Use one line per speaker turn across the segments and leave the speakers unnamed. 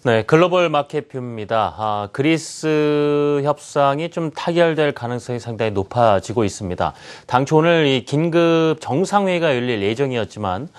네, 글로벌 마켓뷰입니다. 그리스 협상이 좀 타결될 가능성이 상당히 높아지고 있습니다. 당초 오늘 이 긴급 정상회의가 열릴 예정이었지만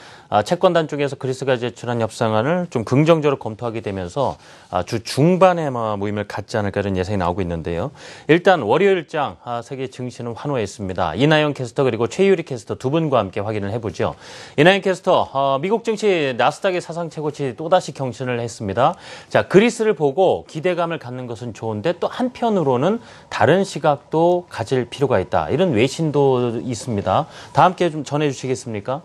채권단 쪽에서 그리스가 제출한 협상안을 좀 긍정적으로 검토하게 되면서 주 중반에 모임을 갖지 않을까 이런 예상이 나오고 있는데요. 일단 월요일장 세계 증시는 환호했습니다. 이나영 캐스터 그리고 최유리 캐스터 두 분과 함께 확인을 해보죠. 이나영 캐스터, 미국 증시 나스닥의 사상 최고치 또다시 경신을 했습니다. 자, 그리스를 보고 기대감을 갖는 것은 좋은데 또 한편으로는 다른 시각도 가질 필요가 있다. 이런 외신도 있습니다. 다 함께 좀 전해주시겠습니까?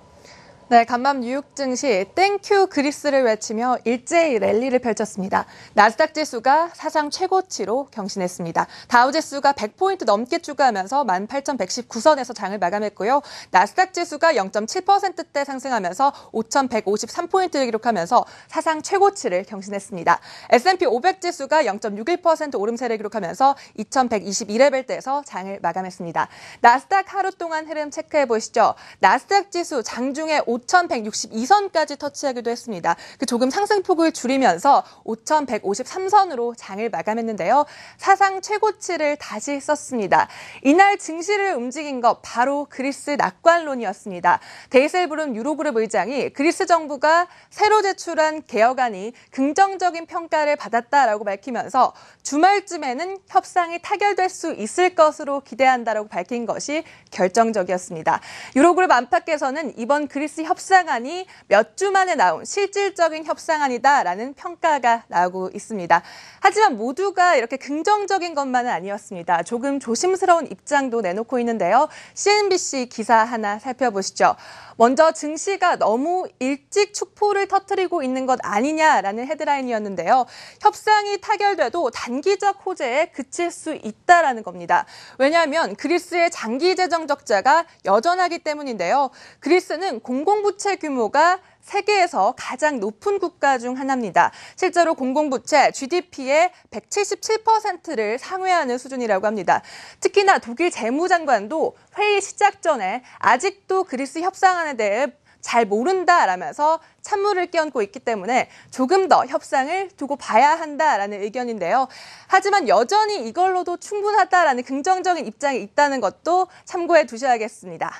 네, 간밤 뉴욕 증시 땡큐 그리스를 외치며 일제히 랠리를 펼쳤습니다. 나스닥 지수가 사상 최고치로 경신했습니다. 다우 지수가 100포인트 넘게 추가하면서 18,119선에서 장을 마감했고요. 나스닥 지수가 0.7%대 상승하면서 5,153포인트를 기록하면서 사상 최고치를 경신했습니다. S&P 500 지수가 0.61% 오름세를 기록하면서 2,122레벨대에서 장을 마감했습니다. 나스닥 하루 동안 흐름 체크해 보시죠. 나스닥 지수 장중에 5,162선까지 터치하기도 했습니다. 조금 상승폭을 줄이면서 5,153선으로 장을 마감했는데요. 사상 최고치를 다시 썼습니다. 이날 증시를 움직인 것 바로 그리스 낙관론이었습니다. 데이셀브룸 유로그룹 의장이 그리스 정부가 새로 제출한 개혁안이 긍정적인 평가를 받았다라고 밝히면서 주말쯤에는 협상이 타결될 수 있을 것으로 기대한다라고 밝힌 것이 결정적이었습니다. 유로그룹 안팎에서는 이번 그리스 협상안이 몇 주 만에 나온 실질적인 협상안이다라는 평가가 나오고 있습니다. 하지만 모두가 이렇게 긍정적인 것만은 아니었습니다. 조금 조심스러운 입장도 내놓고 있는데요. CNBC 기사 하나 살펴보시죠. 먼저 증시가 너무 일찍 축포를 터뜨리고 있는 것 아니냐라는 헤드라인이었는데요. 협상이 타결돼도 단기적 호재에 그칠 수 있다라는 겁니다. 왜냐하면 그리스의 장기 재정 적자가 여전하기 때문인데요. 그리스는 공공부채 규모가 세계에서 가장 높은 국가 중 하나입니다. 실제로 공공부채 GDP의 177%를 상회하는 수준이라고 합니다. 특히나 독일 재무장관도 회의 시작 전에 아직도 그리스 협상안에 대해 잘 모른다라면서 찬물을 끼얹고 있기 때문에 조금 더 협상을 두고 봐야 한다라는 의견인데요. 하지만 여전히 이걸로도 충분하다라는 긍정적인 입장이 있다는 것도 참고해 두셔야겠습니다.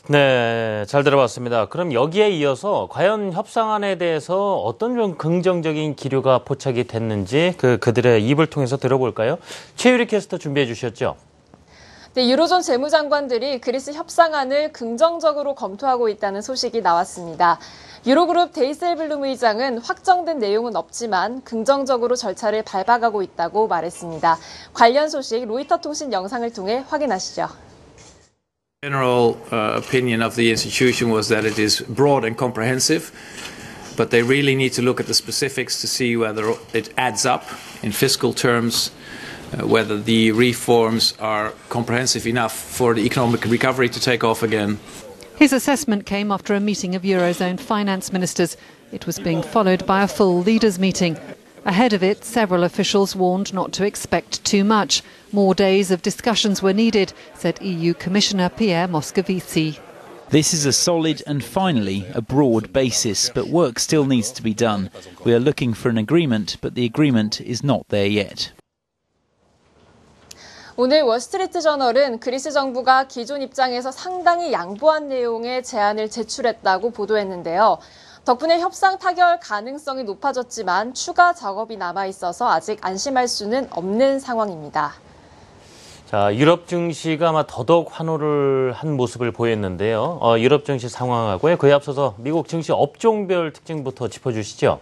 네, 잘 들어봤습니다. 그럼 여기에 이어서 과연 협상안에 대해서 어떤 좀 긍정적인 기류가 포착이 됐는지 그들의 입을 통해서 들어볼까요? 최유리 캐스터 준비해 주셨죠?
네, 유로존 재무장관들이 그리스 협상안을 긍정적으로 검토하고 있다는 소식이 나왔습니다. 유로그룹 데이셀블룸 의장은 확정된 내용은 없지만 긍정적으로 절차를 밟아가고 있다고 말했습니다. 관련 소식 로이터 통신 영상을 통해 확인하시죠.
General opinion of the institution was that it is broad and comprehensive, but they really need to look at the specifics to see whether it adds up in fiscal terms, whether the reforms are comprehensive enough for the economic recovery to take off again.
His assessment came after a meeting of Eurozone finance ministers. It was being followed by a full leaders' meeting. Ahead of it, several officials warned not to expect too much. More days of discussions were needed, said EU Commissioner Pierre Moscovici.
This is a solid and finally a broad basis, but work still needs to be done. We are looking for an agreement, but the agreement is not there yet.
오늘 월스트리트 저널은 그리스 정부가 기존 입장에서 상당히 양보한 내용의 제안을 제출했다고 보도했는데요. 덕분에 협상 타결 가능성이 높아졌지만 추가 작업이 남아있어서 아직 안심할 수는 없는 상황입니다.
자, 유럽 증시가 아마 더더욱 환호를 한 모습을 보였는데요. 유럽 증시 상황하고요. 그에 앞서서 미국 증시 업종별 특징부터 짚어주시죠.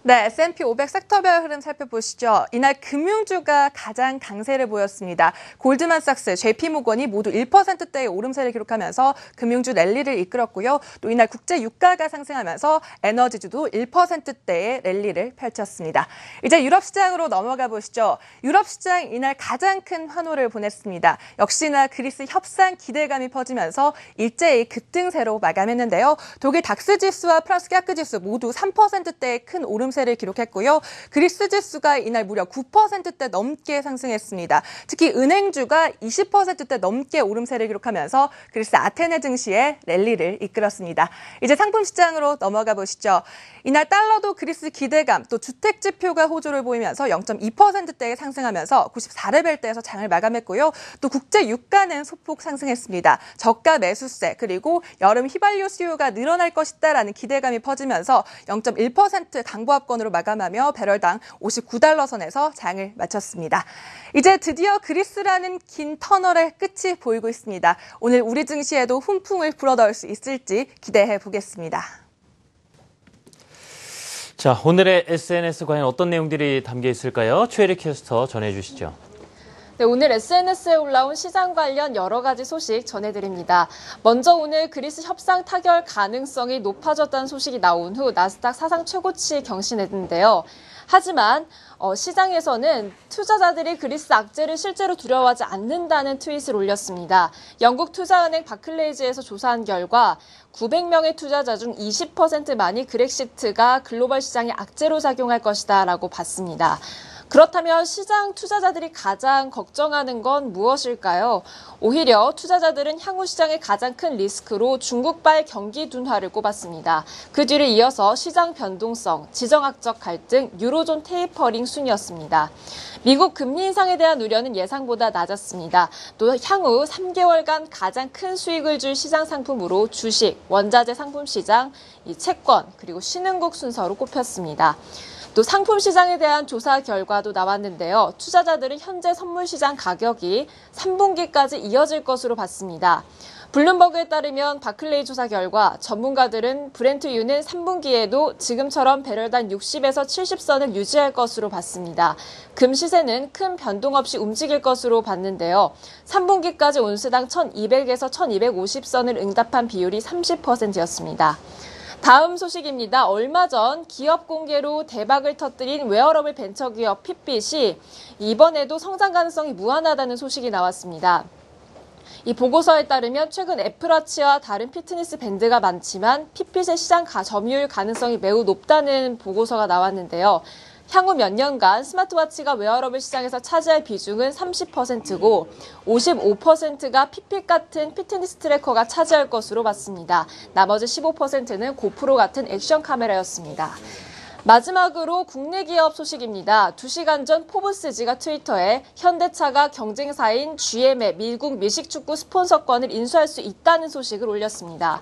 네, S&P 500 섹터별 흐름 살펴보시죠. 이날 금융주가 가장 강세를 보였습니다. 골드만삭스, JP모건이 모두 1%대의 오름세를 기록하면서 금융주 랠리를 이끌었고요. 또 이날 국제 유가가 상승하면서 에너지주도 1%대의 랠리를 펼쳤습니다. 이제 유럽 시장으로 넘어가 보시죠. 유럽 시장 이날 가장 큰 환호를 보냈습니다. 역시나 그리스 협상 기대감이 퍼지면서 일제히 급등세로 마감했는데요. 독일 닥스 지수와 프랑스 캬크 지수 모두 3%대의 큰 오름 오름세를 기록했고요. 그리스 지수가 이날 무려 9%대 넘게 상승했습니다. 특히 은행주가 20%대 넘게 오름세를 기록하면서 그리스 아테네 증시의 랠리를 이끌었습니다. 이제 상품 시장으로 넘어가 보시죠. 이날 달러도 그리스 기대감 또 주택 지표가 호조를 보이면서 0.2%대에 상승하면서 94레벨대에서 장을 마감했고요. 또 국제 유가는 소폭 상승했습니다. 저가 매수세 그리고 여름 휘발유 수요가 늘어날 것이다라는 기대감이 퍼지면서 0.1% 강보합권으로 마감하며 배럴당 59달러 선에서 장을 마쳤습니다. 이제 드디어 그리스라는 긴 터널의 끝이 보이고 있습니다. 오늘 우리 증시에도 훈풍을 불어넣을 수 있을지 기대해 보겠습니다.
자, 오늘의 SNS 과연 어떤 내용들이 담겨 있을까요? 최혜리 캐스터 전해주시죠.
네, 오늘 SNS에 올라온 시장 관련 여러 가지 소식 전해드립니다. 먼저 오늘 그리스 협상 타결 가능성이 높아졌다는 소식이 나온 후 나스닥 사상 최고치 경신했는데요. 하지만 시장에서는 투자자들이 그리스 악재를 실제로 두려워하지 않는다는 트윗을 올렸습니다. 영국 투자은행 바클레이즈에서 조사한 결과 900명의 투자자 중 20%만이 그렉시트가 글로벌 시장에 악재로 작용할 것이다 라고 봤습니다. 그렇다면 시장 투자자들이 가장 걱정하는 건 무엇일까요? 오히려 투자자들은 향후 시장의 가장 큰 리스크로 중국발 경기 둔화를 꼽았습니다. 그 뒤를 이어서 시장 변동성, 지정학적 갈등, 유로존 테이퍼링 순이었습니다. 미국 금리 인상에 대한 우려는 예상보다 낮았습니다. 또 향후 3개월간 가장 큰 수익을 줄 시장 상품으로 주식, 원자재 상품 시장, 채권, 그리고 신흥국 순서로 꼽혔습니다. 또 상품 시장에 대한 조사 결과도 나왔는데요. 투자자들은 현재 선물 시장 가격이 3분기까지 이어질 것으로 봤습니다. 블룸버그에 따르면 바클레이 조사 결과 전문가들은 브렌트유는 3분기에도 지금처럼 배럴당 60에서 70선을 유지할 것으로 봤습니다. 금 시세는 큰 변동 없이 움직일 것으로 봤는데요. 3분기까지 온스당 1200에서 1250선을 응답한 비율이 30%였습니다. 다음 소식입니다. 얼마 전 기업 공개로 대박을 터뜨린 웨어러블 벤처기업 핏빛이 이번에도 성장 가능성이 무한하다는 소식이 나왔습니다. 이 보고서에 따르면 최근 애플워치와 다른 피트니스 밴드가 많지만 핏빛의 시장 점유율 가능성이 매우 높다는 보고서가 나왔는데요. 향후 몇 년간 스마트워치가 웨어러블 시장에서 차지할 비중은 30%고 55%가 핏빛 같은 피트니스 트래커가 차지할 것으로 봤습니다. 나머지 15%는 고프로 같은 액션 카메라였습니다. 마지막으로 국내 기업 소식입니다. 2시간 전 포브스지가 트위터에 현대차가 경쟁사인 GM의 미국 미식축구 스폰서권을 인수할 수 있다는 소식을 올렸습니다.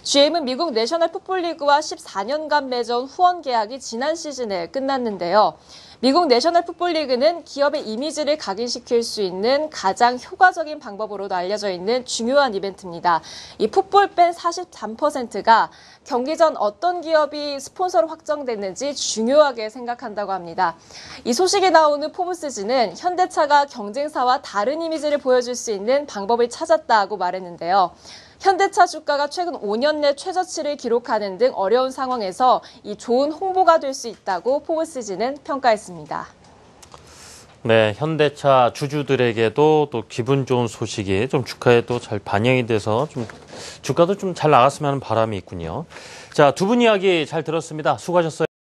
GM은 미국 내셔널 풋볼리그와 14년간 맺은 후원 계약이 지난 시즌에 끝났는데요. 미국 내셔널 풋볼리그는 기업의 이미지를 각인시킬 수 있는 가장 효과적인 방법으로도 알려져 있는 중요한 이벤트입니다. 이 풋볼팬 43%가 경기 전 어떤 기업이 스폰서로 확정됐는지 중요하게 생각한다고 합니다. 이 소식이 나온 후 포브스지는 현대차가 경쟁사와 다른 이미지를 보여줄 수 있는 방법을 찾았다고 말했는데요. 현대차 주가가 최근 5년 내 최저치를 기록하는 등 어려운 상황에서 이 좋은 홍보가 될 수 있다고 포브스지는 평가했습니다.
네, 현대차 주주들에게도 또 기분 좋은 소식이 좀 주가에 또 잘 반영이 돼서 좀 주가도 좀 잘 나갔으면 하는 바람이 있군요. 자, 두 분 이야기 잘 들었습니다. 수고하셨어요.